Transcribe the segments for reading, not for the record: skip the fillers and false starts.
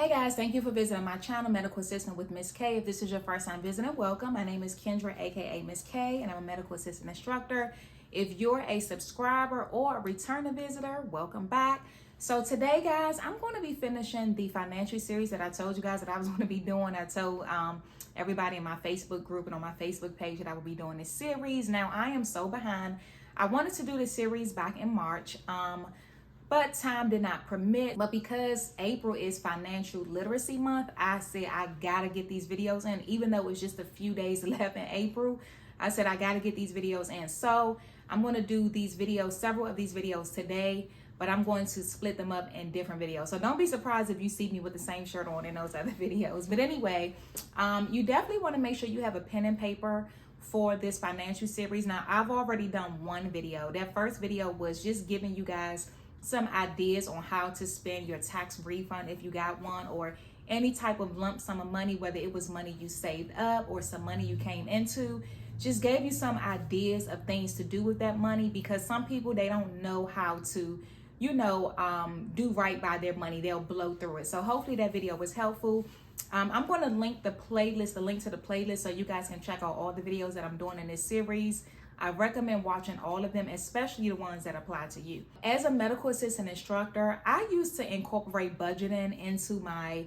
Hey guys, thank you for visiting my channel, Medical Assistant with Miss K. If this is your first time visiting, welcome. My name is Kendra, aka Miss K, and I'm a medical assistant instructor. If you're a subscriber or a returning visitor, welcome back. So today, guys, I'm going to be finishing the financial series that I told you guys that I was going to be doing. I told everybody in my Facebook group and on my Facebook page that I will be doing this series. Now, I am so behind. I wanted to do this series back in March. But time did not permit. But because April is Financial Literacy Month, I said I gotta get these videos in. Even though it's just a few days left in April, I said I gotta get these videos in. So I'm gonna do these videos, several of these videos today, but I'm going to split them up in different videos. So don't be surprised if you see me with the same shirt on in those other videos. But anyway, you definitely wanna make sure you have a pen and paper for this financial series. Now, I've already done one video. That first video was just giving you guys some ideas on how to spend your tax refund if you got one, or any type of lump sum of money, whether it was money you saved up or some money you came into. Just gave you some ideas of things to do with that money, because some people, they don't know how to, do right by their money. They'll blow through it. So hopefully that video was helpful. I'm going to link the link to the playlist, so you guys can check out all the videos that I'm doing in this series. I recommend watching all of them, especially the ones that apply to you. As a medical assistant instructor, I used to incorporate budgeting into my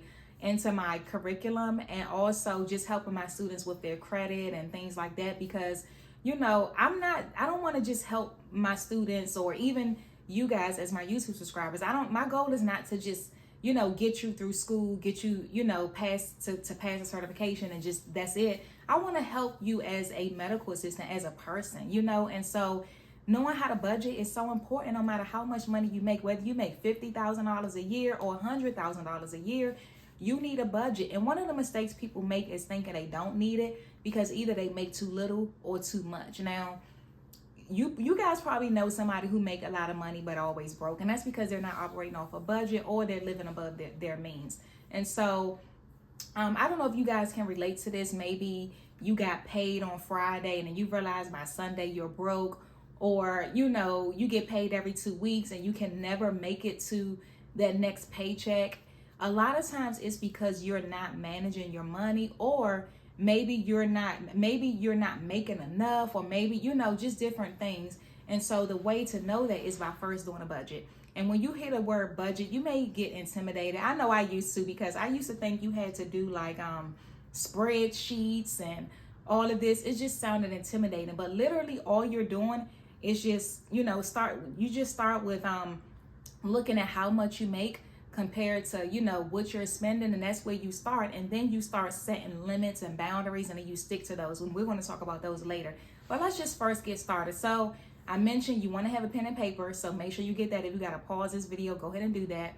curriculum, and also just helping my students with their credit and things like that, because I don't want to just help my students or even you guys as my YouTube subscribers. My goal is not to just get you through school, get you, pass to pass a certification and just that's it. I want to help you as a medical assistant, as a person, and so knowing how to budget is so important. No matter how much money you make, whether you make $50,000 a year or $100,000 a year, you need a budget. And one of the mistakes people make is thinking they don't need it, because either they make too little or too much. Now, you guys probably know somebody who make a lot of money but always broke, and that's because they're not operating off a budget, or they're living above their means. And so I don't know if you guys can relate to this. Maybe you got paid on Friday and then you realize by Sunday you're broke, or you get paid every 2 weeks and you can never make it to that next paycheck. A lot of times it's because you're not managing your money, or maybe you're not making enough, or maybe just different things. And so the way to know that is by first doing a budget. And when you hear the word budget, you may get intimidated. I know I used to, because I used to think you had to do like spreadsheets and all of this. It just sounded intimidating, but literally all you're doing is just start with looking at how much you make compared to what you're spending, and that's where you start. And then you start setting limits and boundaries, and then you stick to those. And we're going to talk about those later, but let's just first get started. So I mentioned you want to have a pen and paper, so make sure you get that. If you got to pause this video, go ahead and do that.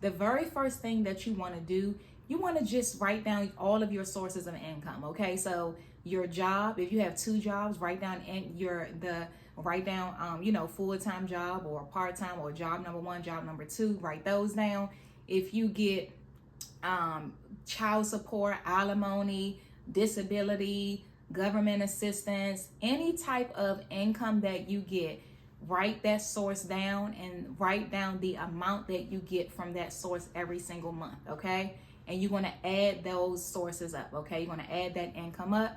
The very first thing that you want to do, you want to just write down all of your sources of income. Okay, so your job, if you have 2 jobs, write down full-time job or part-time, or job number 1, job number 2, write those down. If you get child support, alimony, disability, government assistance, any type of income that you get, write that source down and write down the amount that you get from that source every single month. Okay, and you're going to add those sources up. Okay, you're going to add that income up.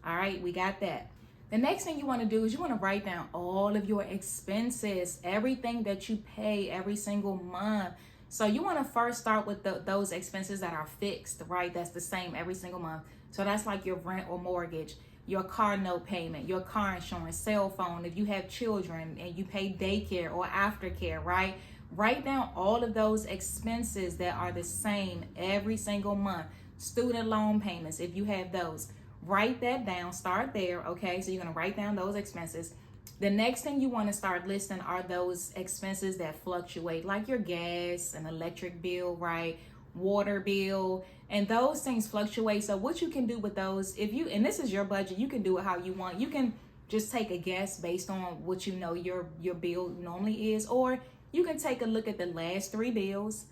All right, we got that. The next thing you want to do is you want to write down all of your expenses, everything that you pay every single month. So you want to first start with those expenses that are fixed, right? That's the same every single month. So that's like your rent or mortgage, your car note payment, your car insurance, cell phone, if you have children and you pay daycare or aftercare, right? Write down all of those expenses that are the same every single month. Student loan payments, if you have those. Write that down, start there, okay? So you're gonna write down those expenses. The next thing you wanna start listing are those expenses that fluctuate, like your gas and electric bill, right? Water bill, and those things fluctuate. So what you can do with those, and this is your budget, you can do it how you want. You can just take a guess based on what your bill normally is, or you can take a look at the last 3 bills,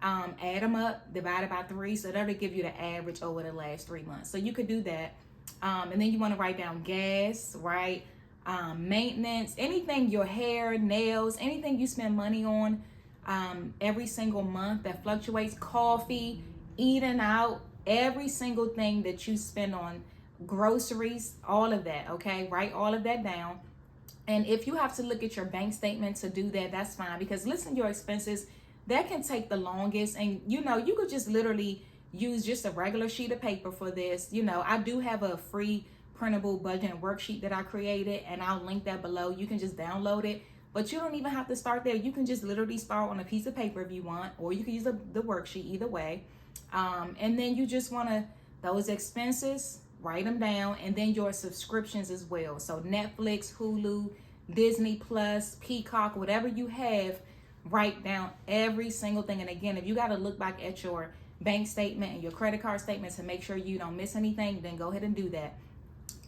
add them up, divide it by 3, so that'll give you the average over the last 3 months. So you could do that. And then you want to write down gas, right? Maintenance, anything, your hair, nails, anything you spend money on every single month that fluctuates, coffee, eating out, every single thing that you spend on groceries, all of that, okay? Write all of that down. And if you have to look at your bank statement to do that, that's fine, because listen, your expenses, that can take the longest. And you know, you could just literally use just a regular sheet of paper for this. You know, I do have a free printable budget worksheet that I created, and I'll link that below. You can just download it, but you don't even have to start there. You can just literally start on a piece of paper if you want, or you can use the worksheet, either way. And then you just want to, those expenses, write them down, and then your subscriptions as well. So Netflix, Hulu, Disney Plus, Peacock, whatever you have, write down every single thing. And again, if you got to look back at your bank statement and your credit card statement to make sure you don't miss anything, then go ahead and do that.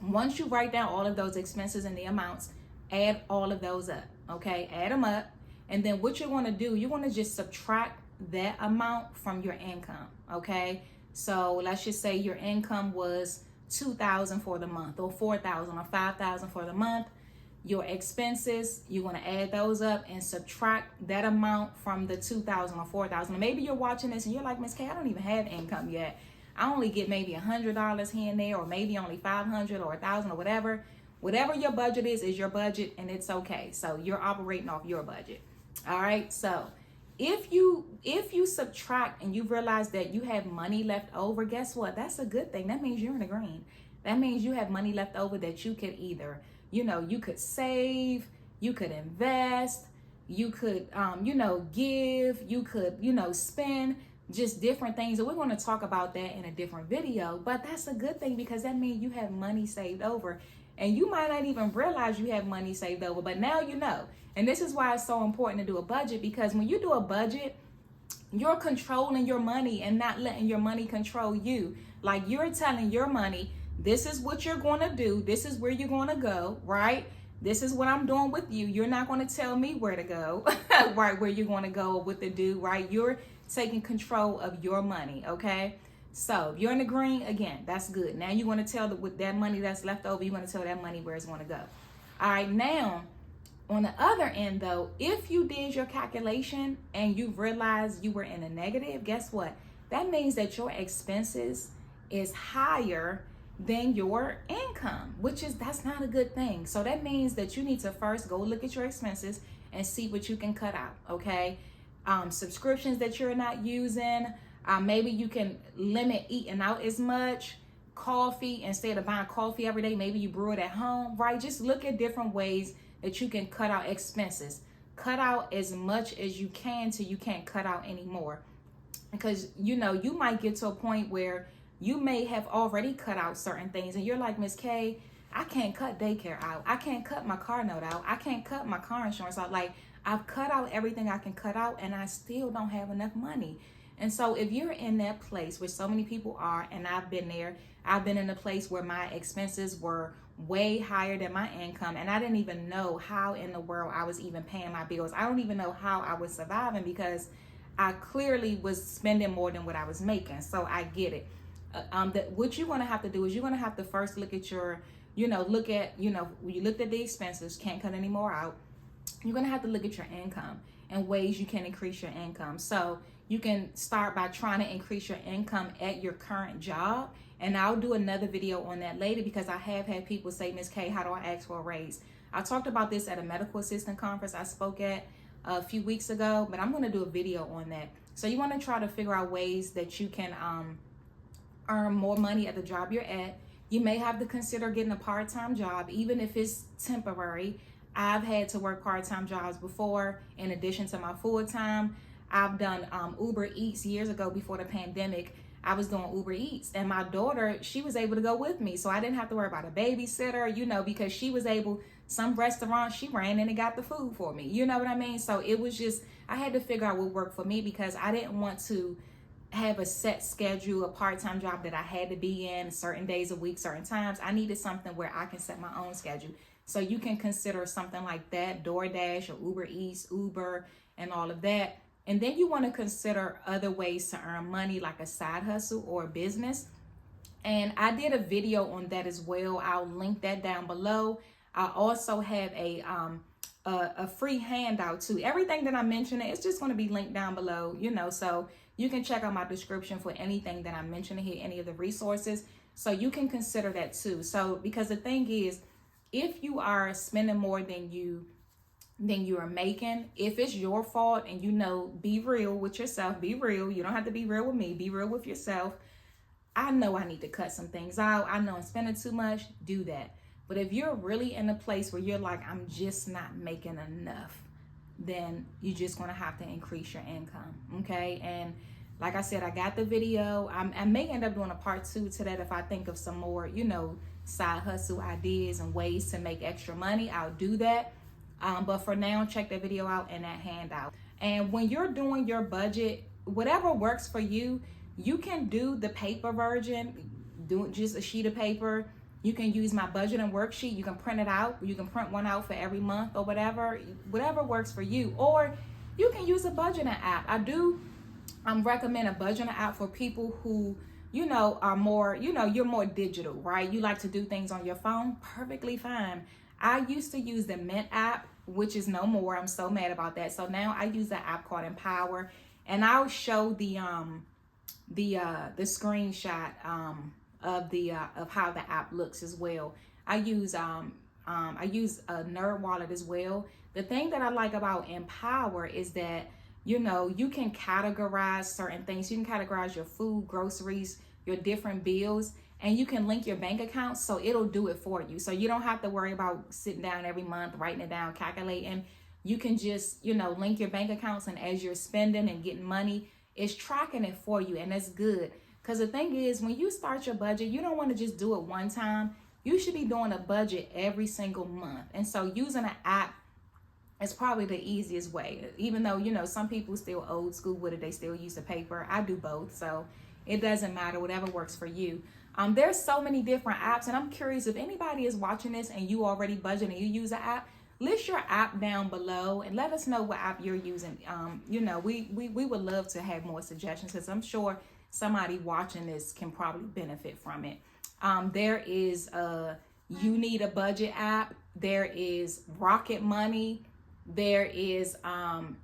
Once you write down all of those expenses and the amounts, add all of those up, okay? Add them up. And then what you want to do, you want to just subtract that amount from your income, okay? So let's just say your income was $2,000 for the month, or $4,000 or $5,000 for the month. Your expenses, you want to add those up and subtract that amount from the $2,000 or $4,000. Maybe you're watching this and you're like, Miss K, I don't even have income yet. I only get maybe $100 here and there, or maybe only $500 or $1,000 or whatever. Whatever your budget is your budget, and it's okay. So you're operating off your budget. All right. So if you subtract and you realize that you have money left over, guess what? That's a good thing. That means you're in the green. That means you have money left over that you could either, you know, you could save, you could invest, you could, give, you could, spend, just different things. And we're going to talk about that in a different video, but that's a good thing, because that means you have money saved over, and you might not even realize you have money saved over, but now you know. And this is why it's so important to do a budget, because when you do a budget, you're controlling your money and not letting your money control you. Like, you're telling your money, this is what you're going to do. This is where you're going to go, right? This is what I'm doing with you. You're not going to tell me where to go, right? Where you're going to go or what to do, right? You're taking control of your money, okay? So if you're in the green, again, that's good. Now you want to tell with that money that's left over, you want to tell that money where it's going to go. All right, now on the other end though, if you did your calculation and you realized you were in a negative, guess what? That means that your expenses is higher than your income, that's not a good thing. So that means that you need to first go look at your expenses and see what you can cut out, okay? Subscriptions that you're not using, maybe you can limit eating out as much. Coffee, instead of buying coffee every day, maybe you brew it at home, right? Just look at different ways that you can cut out expenses. Cut out as much as you can till you can't cut out anymore. Because, you might get to a point where you may have already cut out certain things and you're like, Miss K, I can't cut daycare out. I can't cut my car note out. I can't cut my car insurance out. Like, I've cut out everything I can cut out and I still don't have enough money. And so if you're in that place, which so many people are, and I've been there, I've been in a place where my expenses were way higher than my income, and I didn't even know how in the world I was even paying my bills. I don't even know how I was surviving, because I clearly was spending more than what I was making. So I get it. What you're going to have to do is you're going to have to first look at your, you looked at the expenses, can't cut any more out. You're going to have to look at your income and ways you can increase your income. So you can start by trying to increase your income at your current job. And I'll do another video on that later, because I have had people say, Miss K, how do I ask for a raise? I talked about this at a medical assistant conference I spoke at a few weeks ago, but I'm going to do a video on that. So you want to try to figure out ways that you can earn more money at the job you're at. You may have to consider getting a part-time job, even if it's temporary. I've had to work part-time jobs before in addition to my full-time. I've done Uber Eats years ago before the pandemic. I was doing Uber Eats, and my daughter, she was able to go with me. So I didn't have to worry about a babysitter, because she was able, some restaurant, she ran in and got the food for me. You know what I mean? So it was just, I had to figure out what worked for me, because I didn't want to have a set schedule, a part-time job that I had to be in certain days a week, certain times. I needed something where I can set my own schedule. So you can consider something like that, DoorDash or Uber Eats, Uber, and all of that. And then you want to consider other ways to earn money, like a side hustle or a business. And I did a video on that as well. I'll link that down below. I also have a a free handout too. Everything that I'm mentioning, it's just going to be linked down below, you know, so you can check out my description for anything that I'm mentioning here, any of the resources. So you can consider that too. So because the thing is, if you are spending more than you are making, if it's your fault, and you know, be real with yourself, be real. You don't have to be real with me, be real with yourself. I know I need to cut some things out. I know I'm spending too much, do that. But if you're really in a place where you're like, I'm just not making enough, then you're just going to have to increase your income. Okay. And like I said, I got the video. I may end up doing a part 2 to that if I think of some more, you know, side hustle ideas and ways to make extra money. I'll do that. But for now, check that video out and that handout. And when you're doing your budget, whatever works for you, you can do the paper version, do just a sheet of paper. You can use my budgeting worksheet. You can print it out. You can print one out for every month or whatever works for you. Or you can use a budgeting app. I do recommend a budgeting app for people who, you know, are more, you know, you're more digital, right? You like to do things on your phone, perfectly fine. I used to use the Mint app, which is no more. I'm so mad about that. So now I use the app called Empower, and I'll show the screenshot of how the app looks as well. I use a Nerd Wallet as well. The thing that I like about Empower is that, you know, you can categorize certain things. You can categorize your food, groceries, your different bills, and you can link your bank account, so it'll do it for you. So you don't have to worry about sitting down every month, writing it down, calculating. You can just, you know, link your bank accounts, and as you're spending and getting money, it's tracking it for you, and that's good. Because the thing is, when you start your budget, you don't want to just do it one time. You should be doing a budget every single month. And so using an app is probably the easiest way. Even though, you know, some people still old school with it, they still use the paper. I do both, so it doesn't matter, whatever works for you. There's so many different apps, and I'm curious if anybody is watching this and you already budget and you use an app, list your app down below and let us know what app you're using. You know, we would love to have more suggestions, because I'm sure somebody watching this can probably benefit from it. There is You Need a Budget app. There is Rocket Money. There is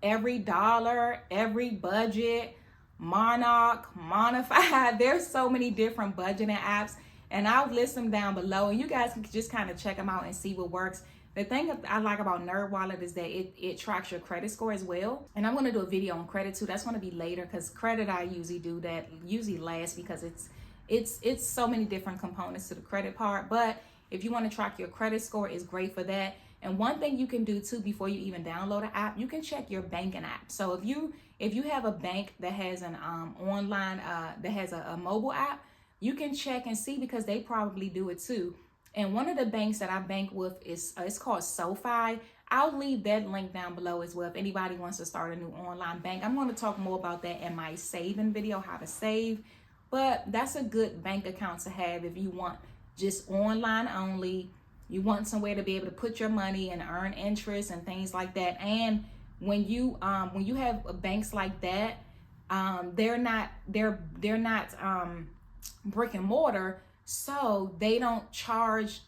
Every Dollar, Every Budget, Monarch, Monefy. There's so many different budgeting apps, and I'll list them down below, and you guys can just kind of check them out and see what works. The thing I like about Nerd Wallet is that it tracks your credit score as well. And I'm going to do a video on credit too. That's going to be later, because credit, I usually do that usually last, because it's so many different components to the credit part. But if you want to track your credit score, it's great for that. And one thing you can do too, before you even download an app, you can check your banking app. So if you have a bank that has an online that has a mobile app, you can check and see, because they probably do it too. And one of the banks that I bank with is it's called SoFi. I'll leave that link down below as well if anybody wants to start a new online bank. I'm going to talk more about that in my saving video, how to save. But that's a good bank account to have if you want just online only. You want somewhere to be able to put your money and earn interest and things like that. And when you have banks like that, they're not brick and mortar, so they don't charge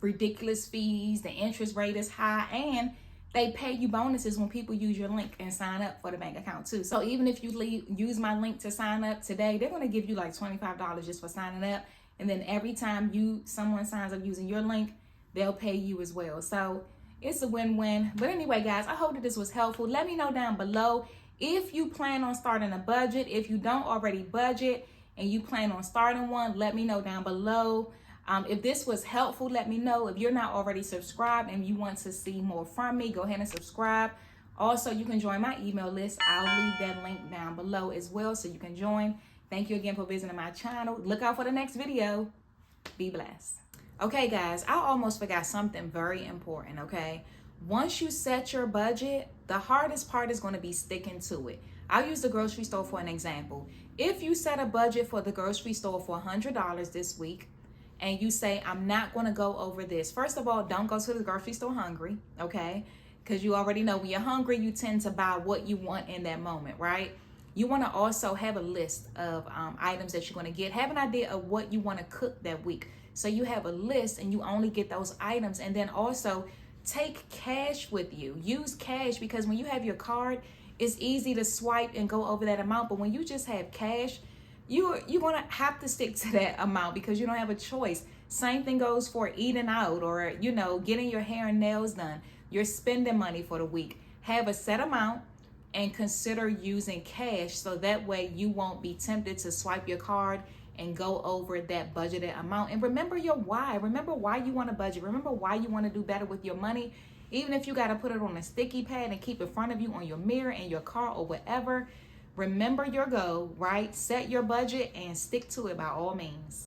ridiculous fees. The interest rate is high, and they pay you bonuses when people use your link and sign up for the bank account too. So even if you use my link to sign up today, they're going to give you like $25 just for signing up. And then every time someone signs up using your link, they'll pay you as well. So it's a win-win. But anyway, guys, I hope that this was helpful. Let me know down below if you plan on starting a budget. If you don't already budget and you plan on starting one, let me know down below. If this was helpful, let me know. If you're not already subscribed and you want to see more from me, go ahead and subscribe. Also, you can join my email list. I'll leave that link down below as well, so you can join. Thank you again for visiting my channel. Look out for the next video. Be blessed. Okay, guys, I almost forgot something very important, okay? Once you set your budget, the hardest part is going to be sticking to it. I'll use the grocery store for an example. If you set a budget for the grocery store for $100 this week, and you say, I'm not going to go over this. First of all, don't go to the grocery store hungry, okay? Because you already know when you're hungry, you tend to buy what you want in that moment, right? You want to also have a list of items that you're going to get. Have an idea of what you want to cook that week. So you have a list and you only get those items. And then also take cash with you. Use cash, because when you have your card, it's easy to swipe and go over that amount. But when you just have cash, you're going to have to stick to that amount because you don't have a choice. Same thing goes for eating out or, getting your hair and nails done. You're spending money for the week. Have a set amount and consider using cash so that way you won't be tempted to swipe your card and go over that budgeted amount. And remember your why. Remember why you want to budget. Remember why you want to do better with your money. Even if you got to put it on a sticky pad and keep it in front of you on your mirror in your car or whatever, remember your goal, right? Set your budget and stick to it by all means.